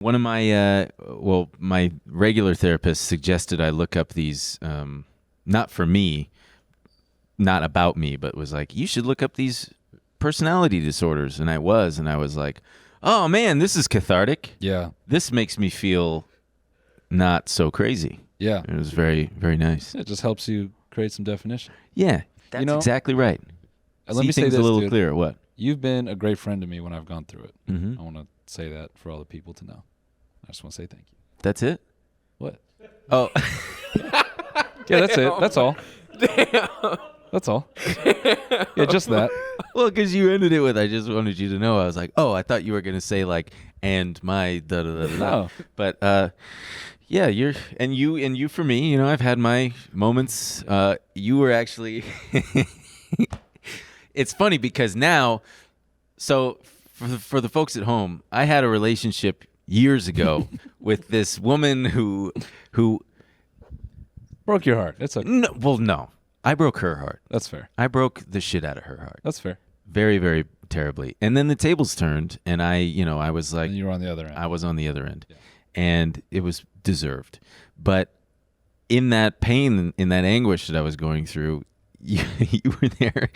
One of my regular therapists suggested I look up these, not for me, not about me, but was like, you should look up these personality disorders. And I was like, oh man, this is cathartic. Yeah. This makes me feel not so crazy. Yeah. It was very, very nice. It just helps you create some definition. Yeah, that's exactly right. Let me say things this, a little dude. clearer. What? You've been a great friend to me when I've gone through it. Mm-hmm. I want to say that for all the people to know. I just want to say thank you. That's it? What? Oh. Yeah, that's it. That's all. Damn. That's all. Yeah, just that. Well, because you ended it with, I just wanted you to know. I was like, oh, I thought you were going to say like, and my da-da-da-da. No. But, yeah, you for me, I've had my moments. You were actually, it's funny because now, so for the folks at home, I had a relationship years ago with this woman who Broke your heart. It's okay. no, I broke her heart. That's fair. I broke the shit out of her heart. That's fair. Very, very terribly. And then the tables turned, and I was like, And you were on the other end. I was on the other end, Yeah. and it was deserved. But in that pain, in that anguish that I was going through, you were there,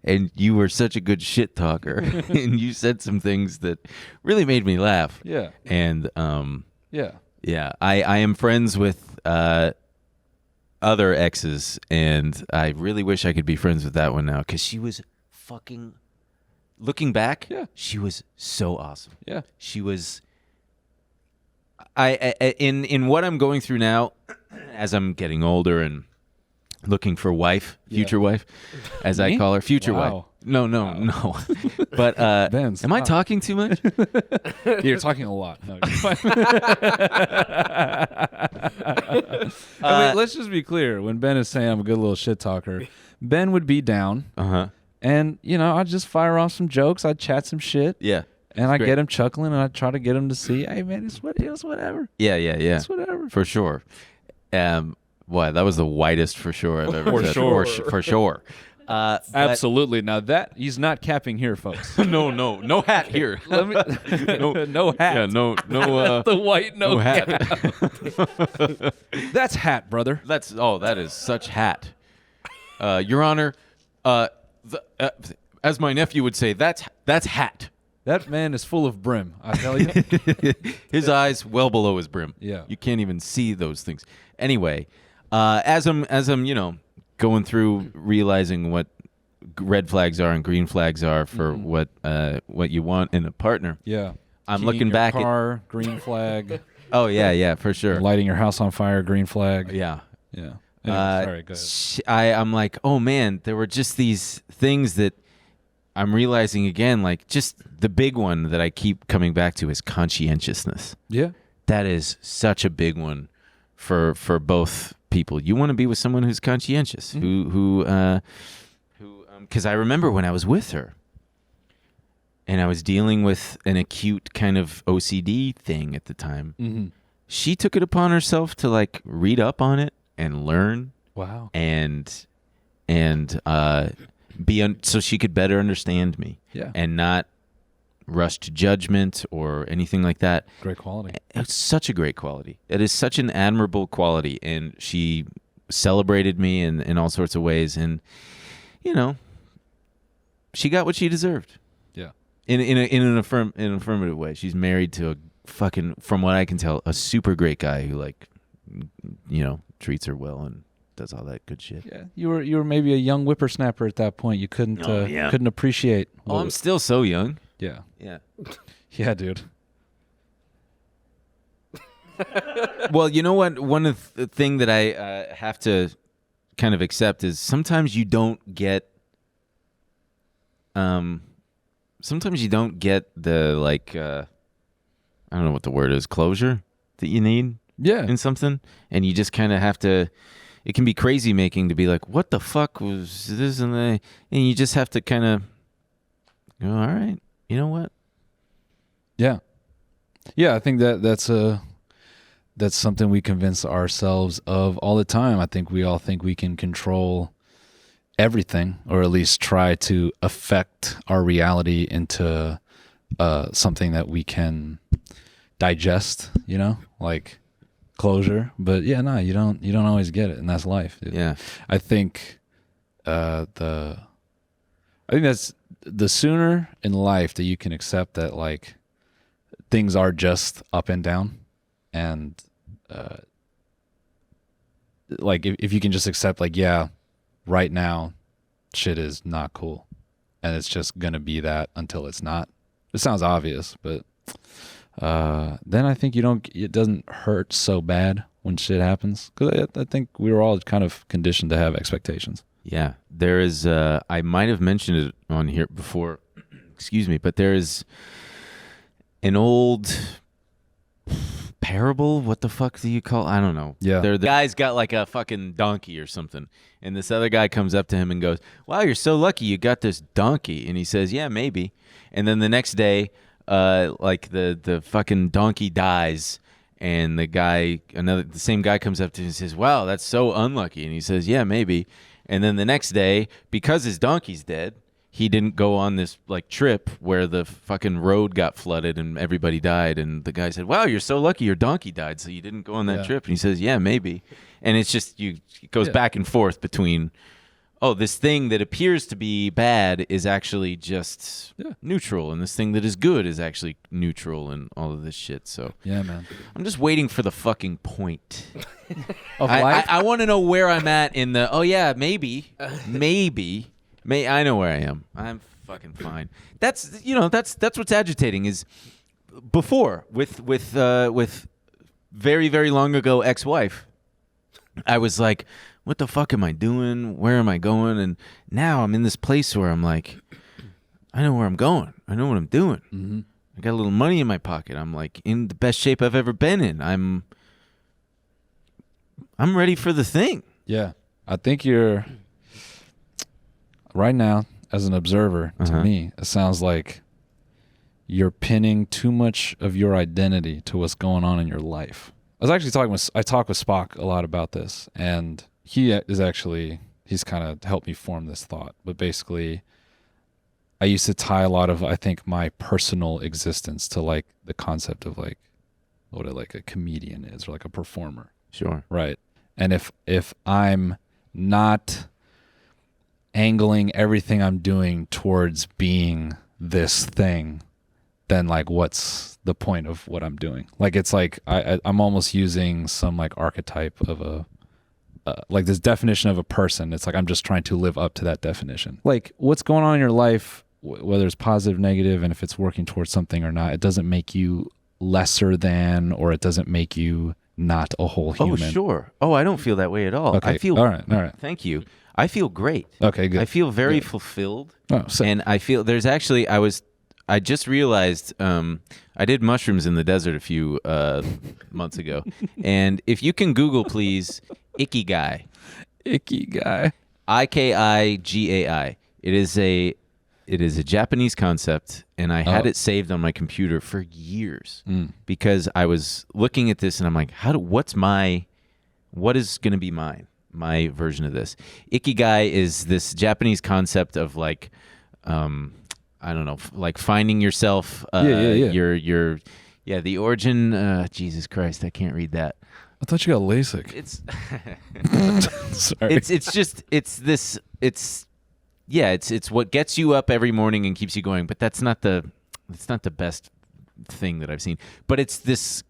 and you were such a good shit talker, and you said some things that really made me laugh. Yeah. And Yeah. yeah, I am friends with other exes, and I really wish I could be friends with that one now, because she was fucking, looking back, Yeah. she was so awesome. Yeah. She was, in what I'm going through now, as I'm getting older and looking for future wife, as I Me? call her, future Wow. wife. No. But Ben, am I stop. talking too much? You're talking a lot. No, you're fine. Let's just be clear. When Ben is saying I'm a good little shit talker, Ben would be down, and I'd just fire off some jokes. I'd chat some shit, Yeah. and I'd great. get him chuckling, and I'd try to get him to see, hey man, it was whatever. Yeah. It's whatever. For sure. Boy, that was the whitest for sure I've ever For said. sure. For sure. But- Absolutely. Now that he's not capping here, folks. no hat here. Let me, no hat. Yeah, no. The white no hat. cap. That's hat, brother. That is such hat. Your Honor, as my nephew would say, that's hat. That man is full of brim. I tell you. His eyes well below his brim. Yeah. You can't even see those things. Anyway, as I'm going through realizing what red flags are and green flags are for what you want in a partner. Yeah. I'm Keying looking your back car, green flag. Oh yeah, for sure. Lighting your house on fire, green flag. Yeah. Yeah. Anyway, sorry, go ahead. I'm like, oh man, there were just these things that I'm realizing again, like just the big one that I keep coming back to is conscientiousness. Yeah. That is such a big one for both people. You want to be with someone who's conscientious, who because I remember when I was with her and I was dealing with an acute kind of OCD thing at the time. She took it upon herself to like read up on it and learn. Wow. And so she could better understand me. Yeah. And not rush to judgment or anything like that. Great quality. It's such a great quality. It is such an admirable quality, and she celebrated me in all sorts of ways, and she got what she deserved. Yeah. In an affirmative way. She's married to a fucking, from what I can tell, a super great guy who treats her well and does all that good shit. Yeah. You were maybe a young whippersnapper at that point. You couldn't couldn't appreciate. Oh, I'm still so young. Yeah. Yeah. Yeah, dude. Well, you know what? One of the thing that I have to kind of accept is sometimes you don't get the I don't know what the word is, closure that you need Yeah. in something, and you just kind of have to. It can be crazy making to be like, what the fuck was this and you just have to kind of go, all right, you know what? Yeah. Yeah, I think that's something we convince ourselves of all the time. I think we all think we can control everything, or at least try to affect our reality into something that we can digest, like closure. But yeah, no, you don't always get it, and that's life, dude. Yeah. I think that's the sooner in life that you can accept that like things are just up and down, and like if you can just accept like, yeah, right now shit is not cool, and it's just gonna be that until it's not. It sounds obvious, but then I think it doesn't hurt so bad when shit happens, because I think we were all kind of conditioned to have expectations. Yeah, there is. I might have mentioned it on here before. Excuse me, but there is an old parable. What the fuck do you call? I don't know. Yeah, the guy's got like a fucking donkey or something, and this other guy comes up to him and goes, "Wow, you're so lucky you got this donkey." And he says, "Yeah, maybe." And then the next day, like the fucking donkey dies. And the same guy comes up to him and says, "Wow, that's so unlucky." And he says, "Yeah, maybe." And then the next day, because his donkey's dead, he didn't go on this like trip where the fucking road got flooded and everybody died. And the guy said, "Wow, you're so lucky your donkey died, so you didn't go on that trip." And he says, "Yeah, maybe." And it's just it goes back and forth between, oh, this thing that appears to be bad is actually just neutral, and this thing that is good is actually neutral, and all of this shit. So yeah, man, I'm just waiting for the fucking point. Of life? I want to know where I'm at in the. Oh yeah, maybe. I know where I am. I'm fucking fine. That's what's agitating is before with very very long ago ex-wife. I was like, what the fuck am I doing? Where am I going? And now I'm in this place where I'm like, I know where I'm going. I know what I'm doing. Mm-hmm. I got a little money in my pocket. I'm like in the best shape I've ever been in. I'm ready for the thing. Yeah. I think you're right now as an observer to me, it sounds like you're pinning too much of your identity to what's going on in your life. I was actually I talk with Spock a lot about this, and he's kind of helped me form this thought. But basically, I used to tie a lot of, I think, my personal existence to like the concept of like what a comedian is, or like a performer. Sure. Right. And if I'm not angling everything I'm doing towards being this thing, then like what's the point of what I'm doing? Like it's like I'm almost using some like archetype of like this definition of a person. It's like I'm just trying to live up to that definition. Like what's going on in your life, whether it's positive, negative, and if it's working towards something or not, it doesn't make you lesser than, or it doesn't make you not a whole human. Oh, sure. Oh, I don't feel that way at all. Okay. I feel all right. Thank you. I feel great. Okay, good. I feel very fulfilled. Oh, sick. And I feel there's actually I just realized I did mushrooms in the desert a few months ago. And if you can Google, please, Ikigai. Ikigai. Ikigai. It is a Japanese concept, and I had it saved on my computer for years because I was looking at this and I'm like, what is going to be my version of this? Ikigai is this Japanese concept of like, I don't know, like finding yourself. The origin. Jesus Christ, I can't read that. I thought you got LASIK. It's sorry. It's what gets you up every morning and keeps you going. But it's not the best thing that I've seen. But it's these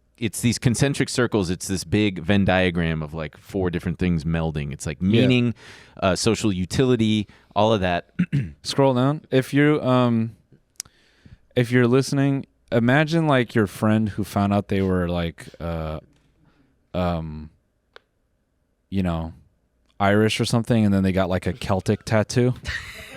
concentric circles. It's this big Venn diagram of like 4 different things melding. It's like meaning, social utility, all of that. Scroll down. If you're listening, imagine like your friend who found out they were like, Irish or something, and then they got like a Celtic tattoo.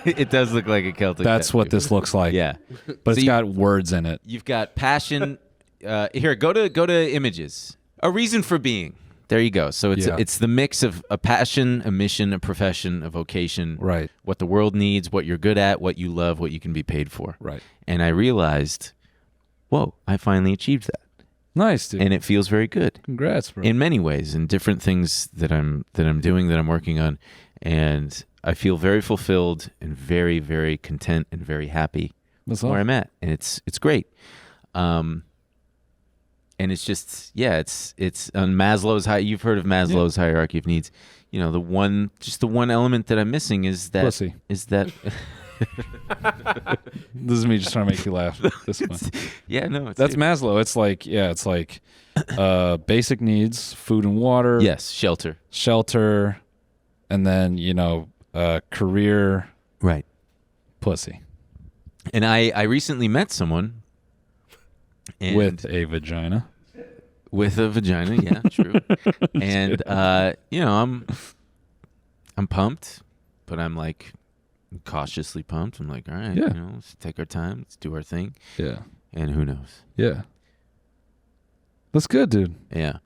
It does look like a Celtic That's tattoo. what this looks like. Yeah. But it's got words in it. You've got passion. Here, go to images. A reason for being. There you go. So it's the mix of a passion, a mission, a profession, a vocation. Right. What the world needs, what you're good at, what you love, what you can be paid for. Right. And I realized, whoa, I finally achieved that. Nice, dude. And it feels very good. Congrats, bro. In many ways, in different things that I'm doing, that I'm working on. And I feel very fulfilled and very, very content and very happy where I'm at. And it's great. and it's just it's on Maslow's you've heard of Maslow's hierarchy of needs. You know, the one element that I'm missing is that Pussy. is that This is me just trying to make you laugh. This one. yeah, no, That's Maslow. It's like basic needs, food and water. yes, Shelter, and then career, right. pussy And I recently met someone and with a vagina. With a vagina, yeah, true. And I'm pumped, but I'm like cautiously pumped. I'm like, all right, Yeah. Let's take our time, let's do our thing. Yeah. And who knows? Yeah. That's good, dude. Yeah.